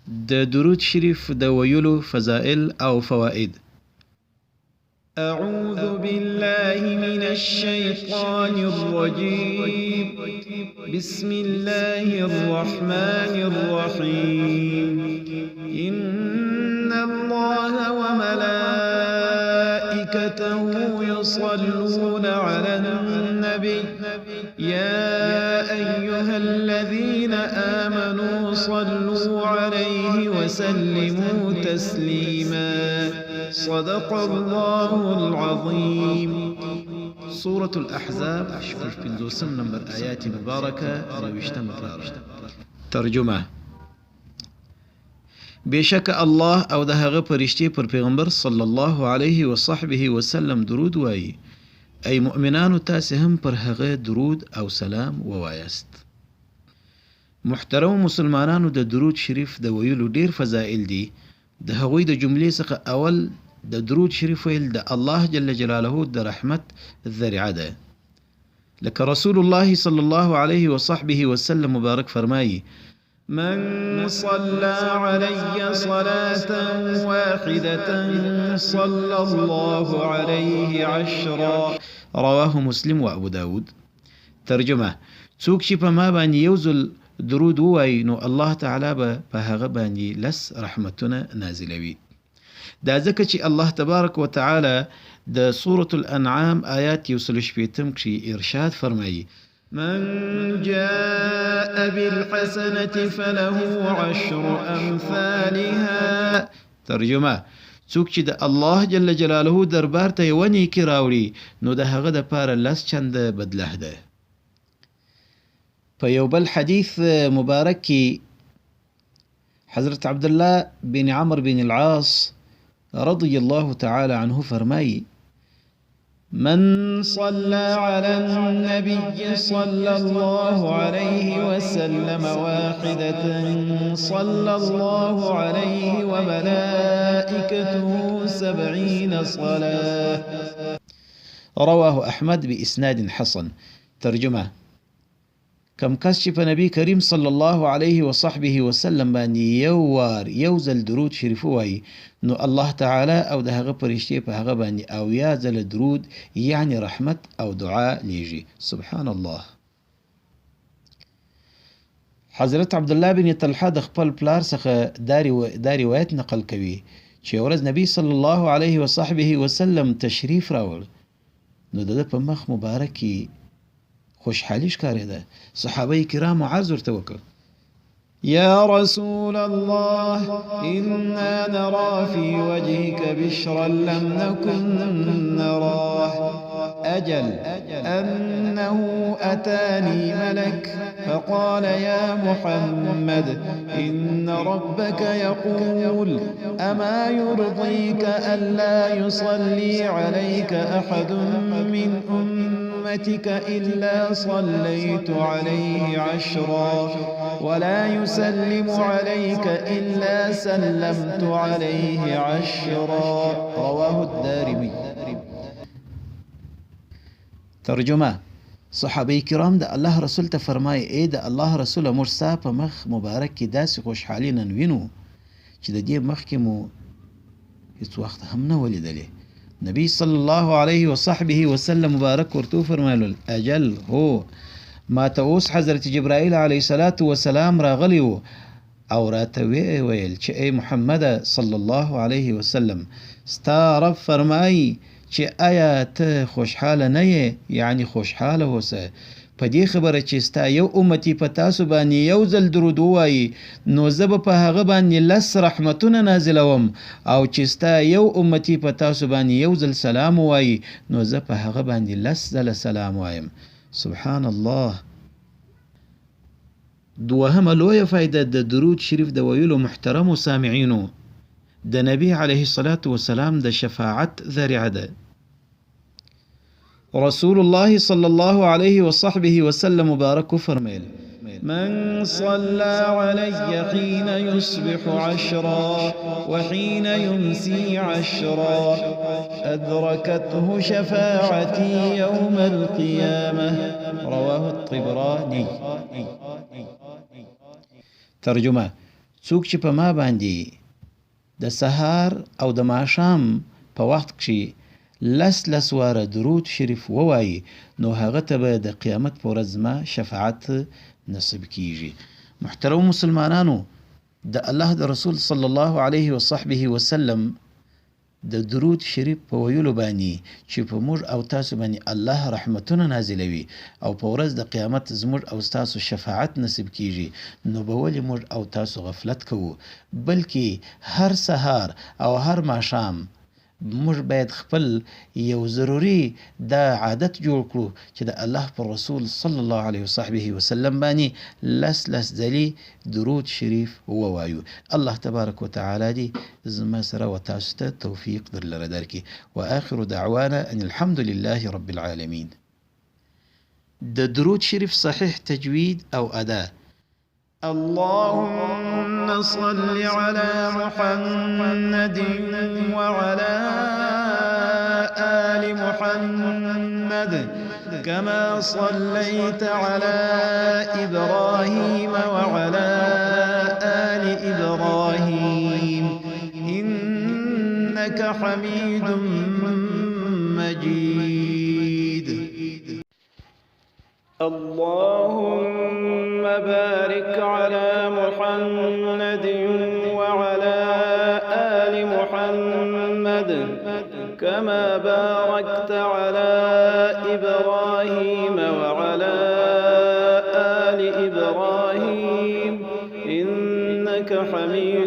د درود شریف د ویلو فضائل او فوائد. أعوذ بالله من الشيطان الرجيم. بسم الله الرحمن الرحيم. إن الله وملائكته يصلون على النبي يا أيها الذين آمنوا صلوا عليه وسلموا تسليما. صدق الله العظيم. سورة الأحزاب شپږ پنځوسم نمبر آیات مبارکه دویشتم پاره. ترجمه: بشک الله او د هغه فرشتي پر پیغمبر صلی الله علیه و صحبه وسلم درود وایي. ای مؤمنانو تاسې هم پر هغه درود او سلام ووایاست. محترم مسلمانانو، د درود شریف د ویلو ډیر فضائل دي. د هغوی د جملې څخه اول د درود شریف ویل د الله جل جلاله د رحمت ذریعه ده. لکه رسول الله صلی الله علیه و صحبه وسلم مبارک فرمایي: من صلى علي صلاة واحدة صلى الله عليه عشرا. رواه مسلم و ابو داود. ترجمه: څوک چې په ما باندې یو ځل درود ووایي نو الله تعالی به په هغه باندې لس رحمتونه نازلوي. دا ځکه چې الله تبارک وتعالی د سورة الانعام آیات 160 کې ارشاد فرمایي: من جاء بالحسنة فله عشر أمثالها. ترجمه: څوک چې د الله جل جلاله دربار ته یو نیکی راوړي نو د هغه د پاره لس چنده بدله ده. په یو بل حدیث مبارک کې حضرت عبدالله بن عمرو بن العاص رضی الله تعالی عنه فرمایي: من صلى على النبي صلى الله عليه وسلم واحدة صلى الله عليه وملائكته 70 صلاة. رواه احمد بإسناد حسن. ترجمه: کم کس چې په نبی کریم صلی الله علیه و صحبه وسلم باندې یو ځل درود شریف وایي نو الله تعالی او د هغه فرشتي په هغه باندې اویا ځله درود یعنی رحمت او دعا لیږي. سبحان الله. حضرت عبدالله بن طلحه د خپل پلار څخه دا روایت نقل کوي چې ورځ نبی صلی الله علیه و صحبه وسلم تشریف راوړ نو د په مخ مبارک خوشحالي ښکارېده. صحابه کرام عرض ورته وکړ: يا رسول الله إنا نرى في وجهك بشرا لم نكن نراه. أجل أنه أتاني ملك فقال يا محمد إن ربك يقول أما يرضيك ألا يصلي عليك أحد من أمتك إلا صليت عليه عشرا ولا يسلم عليك إلا سلمت عليه عشرا. رواه الدارمي. ترجمه: صحابه کرام د الله رسول ته فرمایي: ای د الله رسول، موږ ستا په مخ مبارک کې داسې خوشحالي نن وینو چې د دې مخکې مو هیڅ وخت هم نه ولیدلې. نبی صلی الله علیه و صحبه وسلم مبارک ورته فرمایل: اجل هو، ما ته اوس حضرت جبرائیل علیه السلام راغلی و او راته ویل چې ای محمد صلی الله علیه وسلم، ستا رب فرمایي چې آیا ته خوشحاله نه یې؟ یعنی خوشحاله اوسه په دې خبره چې ستا یو امتی په تاسو باندې یو ځل درود ووایي نو زه به په هغه باندې لس رحمتونه نازلوم، او چې ستا یو امتی په تاسو باندې یو ځل سلام ووایي نو زه په هغه باندې لس ځله سلام وایم. سبحان الله. دوهمه لویه فایده د درود شریف د ویلو محترمو سامعینو د نبی علیه الصلاة والسلام د شفاعت ذریعه ده. رسول الله صلی الله علیه و صحبه وسلم مبارک فرمایل: من صلى علي حين يصبح عشرا وحين يمسي عشرا أدركته شفاعتي يوم القيامة. رواه الطبراني. ترجمه: څوک چې په ما باندې د سهار او د ماښام په وخت کې لس واره درود شریف ووایي نو هغه ته به د قیامت په ورځ ما شفاعت نصیب کیږي. محترم مسلمانانو، د الله د رسول صلی الله علیه وصحبه وسلم د درود شریف په ویلو باندې چې په موږ او تاسو باندې الله رحمتونه نازلوي او په ورځ د قیامت زموږ او تاسو شفاعت نصیب کیږي، نو به ولې موږ او تاسو غفلت کوو؟ بلکې هر سهار او هر ماښام موږ باید خپل یو ضروري دا عادت جوړ کړو چې د الله پر رسول صلی الله علیه وصحبه وسلم باندې لس ځلې درود شریف ووایو. الله تبارک وتعالی دې زما سره و تاسو ته توفیق درلره درکړي. واخر دعوانا ان الحمد لله رب العالمین. د درود شریف صحیح تجوید او ادا: اللهم صل على محمد وعلى آل محمد كما صليت على إبراهيم وعلى آل إبراهيم إنك حميد مجيد. اللهم بارك على محمد وعلى آل محمد كما باركت على إبراهيم وعلى آل إبراهيم إنك حميد